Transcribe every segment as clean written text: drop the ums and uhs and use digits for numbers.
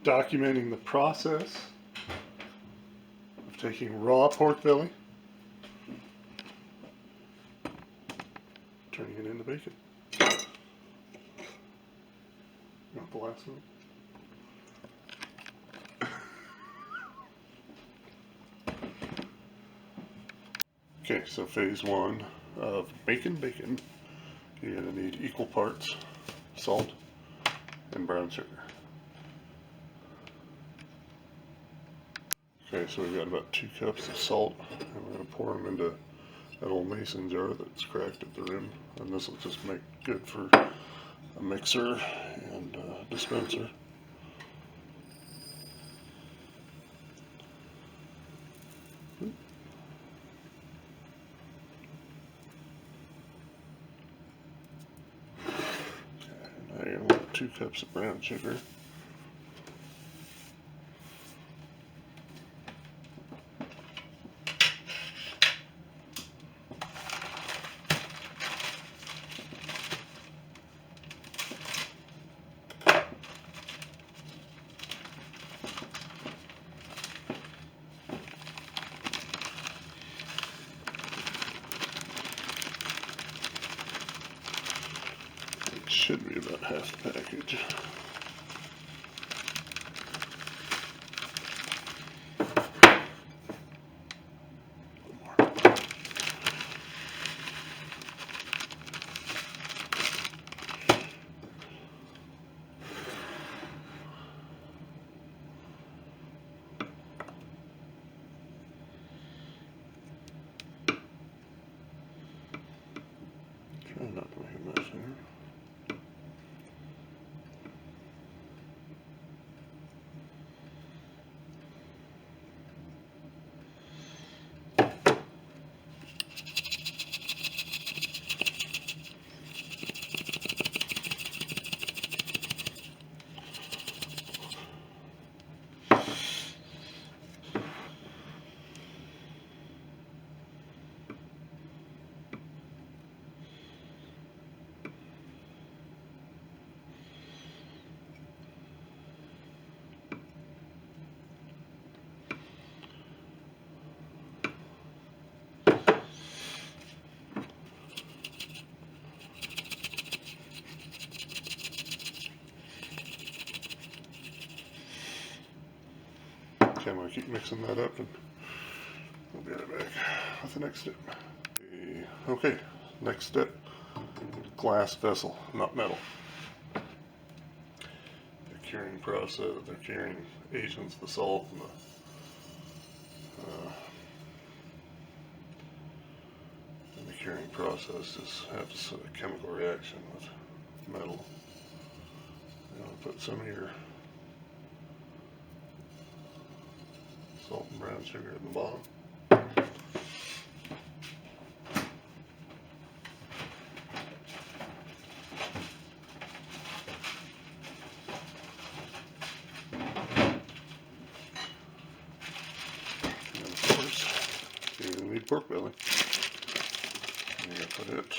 documenting the process of taking raw pork belly, turning it into bacon. Not the last one. Okay, so phase one of Makin Bacon. You're going to need equal parts salt and brown sugar. Okay, so we've got about 2 cups of salt, and we're going to pour them into that old mason jar that's cracked at the rim, and this will just make good for a mixer and a dispenser. Now you're going to want 2 cups of brown sugar. Should be about half the package. Try not to make a mess here. Okay, I'm going to keep mixing that up and we'll be right back with the next step. Okay, next step, glass vessel, not metal. The curing process, the curing agents, the salt and the curing process just has a chemical reaction with metal. You know, put some of your salt and brown sugar at the bottom. And of course, you're going to need pork belly. And you're going to put it,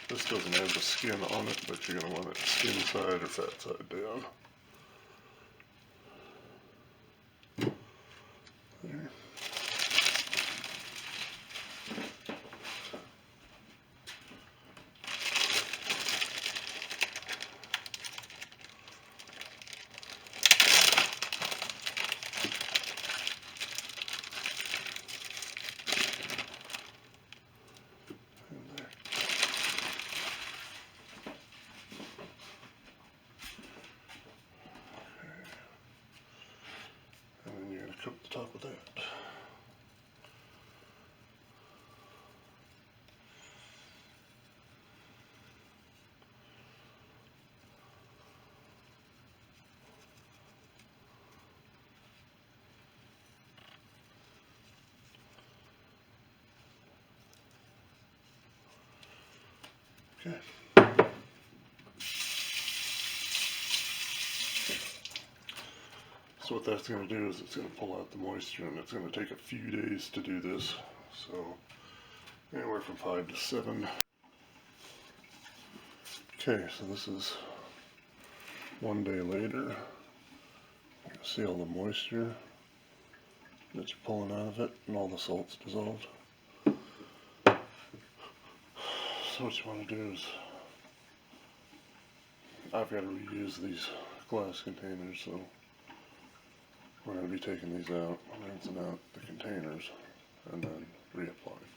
this doesn't have the skin on it, but you're going to want it skin side or fat side down. There. Coat the top of that. Okay. So what that's going to do is it's going to pull out the moisture, and it's going to take a few days to do this. So anywhere from 5 to 7. Okay, so this is one day later. See all the moisture that you're pulling out of it, and all the salt's dissolved. So what you want to do is, I've got to reuse these glass containers, so we're going to be taking these out, rinsing out the containers, and then reapplying.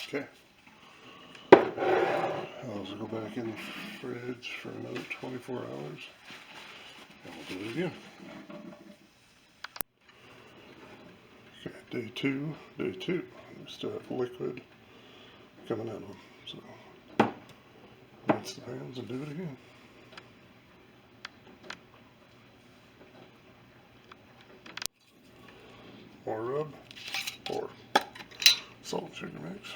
Okay. Those will go back in the fridge for another 24 hours. And we'll do it again. Okay, day two. We still have liquid coming out of them. So, rinse the pans and do it again. More rub, or salt and sugar mix.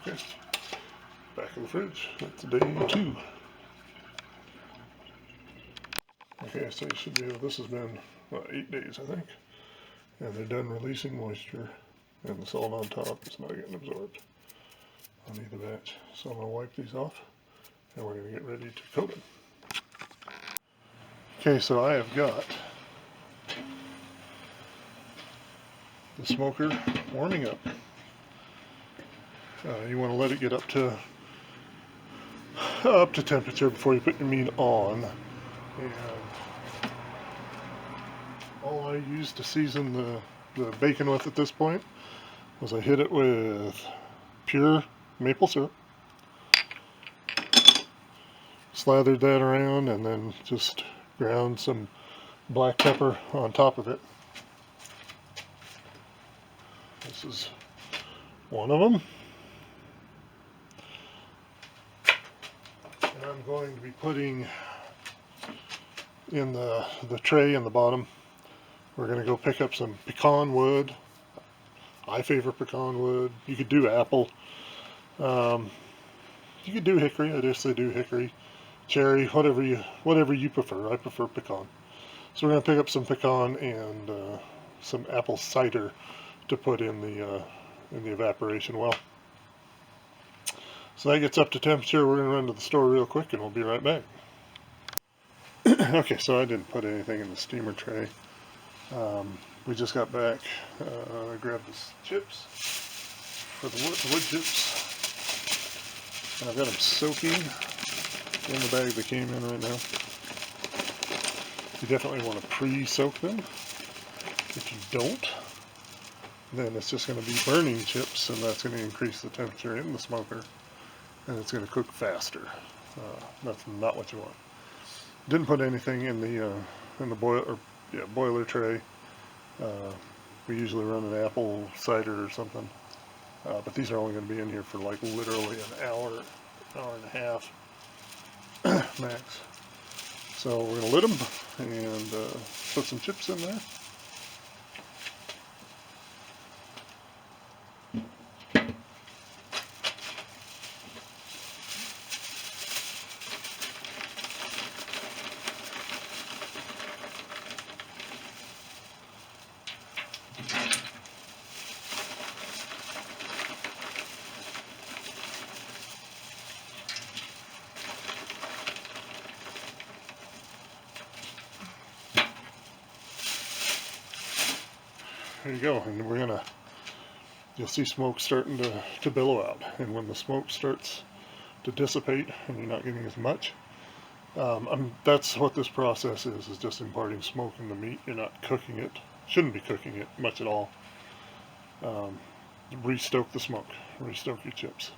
Okay, back in the fridge. That's day two. Okay, so you should be able, this has been 8 days, I think. And they're done releasing moisture, and the salt on top is not getting absorbed on either batch. So I'm going to wipe these off, and we're going to get ready to coat them. Okay, so I have got the smoker warming up. You want to let it get up to temperature before you put your meat on. And all I used to season the bacon with at this point was I hit it with pure maple syrup, slathered that around, and then just ground some black pepper on top of it. This is one of them. And I'm going to be putting in the tray in the bottom, we're going to go pick up some pecan wood. I favor pecan wood. You could do apple. You could do hickory. I just say do hickory, cherry, whatever you prefer. I prefer pecan. So we're going to pick up some pecan and some apple cider to put in the evaporation well. So that gets up to temperature. We're going to run to the store real quick, and we'll be right back. Okay, so I didn't put anything in the steamer tray. We just got back. I grabbed the chips for the wood chips. And I've got them soaking in the bag they came in right now. You definitely want to pre-soak them. If you don't, then it's just going to be burning chips, and that's going to increase the temperature in the smoker, and it's going to cook faster. That's not what you want. Didn't put anything in the boiler tray. We usually run an apple cider or something, but these are only going to be in here for like literally an hour and a half max. So we're going to lid them and put some chips in there. There you go, and you'll see smoke starting to billow out, and when the smoke starts to dissipate and you're not getting as much, that's what this process is just imparting smoke in the meat. You're not cooking it, shouldn't be cooking it much at all. Restoke the smoke, restoke your chips.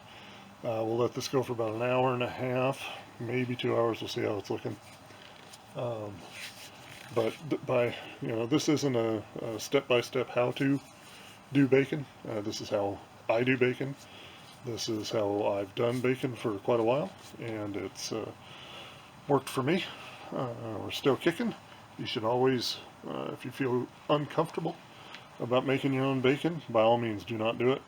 We'll let this go for about an hour and a half, maybe 2 hours. We'll see how it's looking. But this isn't a step-by-step how to do bacon. This is how I do bacon. This is how I've done bacon for quite a while, and it's worked for me. We're still kicking. You should always, if you feel uncomfortable about making your own bacon, by all means do not do it.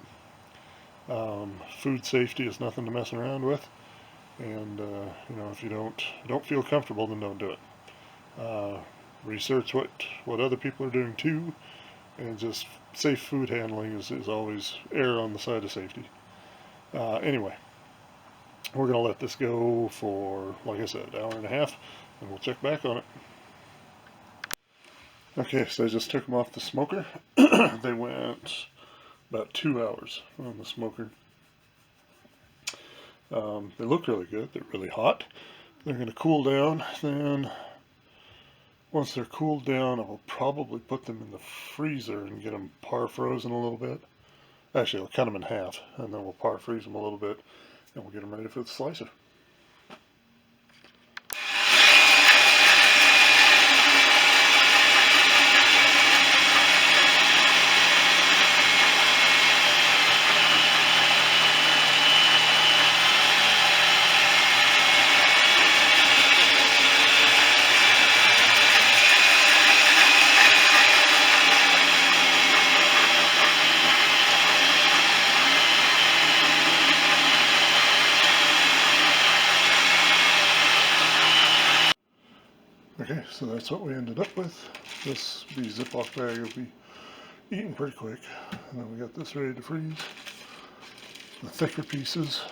Food safety is nothing to mess around with, and if you don't feel comfortable, then don't do it. Research what other people are doing too, and just safe food handling is always err on the side of safety. Anyway, we're going to let this go for, like I said, an hour and a half, and we'll check back on it. Okay, so I just took them off the smoker. They went about 2 hours on the smoker. They look really good. They're really hot. They're going to cool down. Then once they're cooled down, I'll probably put them in the freezer and get them par frozen a little bit. Actually, I'll cut them in half, and then we'll par freeze them a little bit, and we'll get them ready for the slicer. Okay, so that's what we ended up with. This Ziploc bag will be eaten pretty quick. And then we got this ready to freeze. The thicker pieces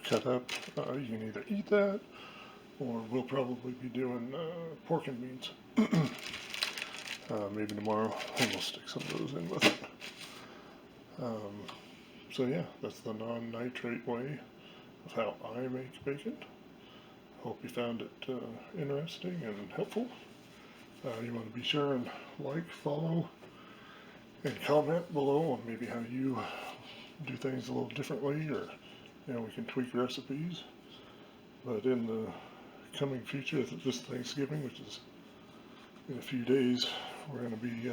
cut up. You can either eat that, or we'll probably be doing pork and beans. Maybe tomorrow, and we'll stick some of those in with it. So yeah, that's the non-nitrate way of how I make bacon. Hope you found it interesting and helpful. You want to be sure and like, follow, and comment below on maybe how you do things a little differently, or we can tweak recipes. But in the coming future, this Thanksgiving, which is in a few days, we're going to be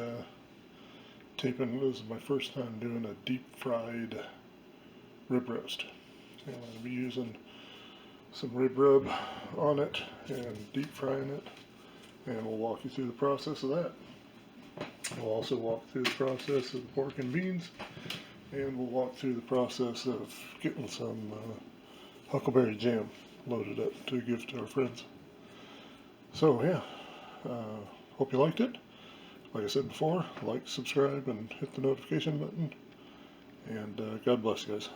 taping. This is my first time doing a deep fried rib roast. So I'm going to be using some rib rub on it and deep frying it, and we'll walk you through the process of that. We'll also walk through the process of the pork and beans, and we'll walk through the process of getting some huckleberry jam loaded up to give to our friends. So yeah, hope you liked it. Like I said before, like, subscribe, and hit the notification button, and God bless you guys.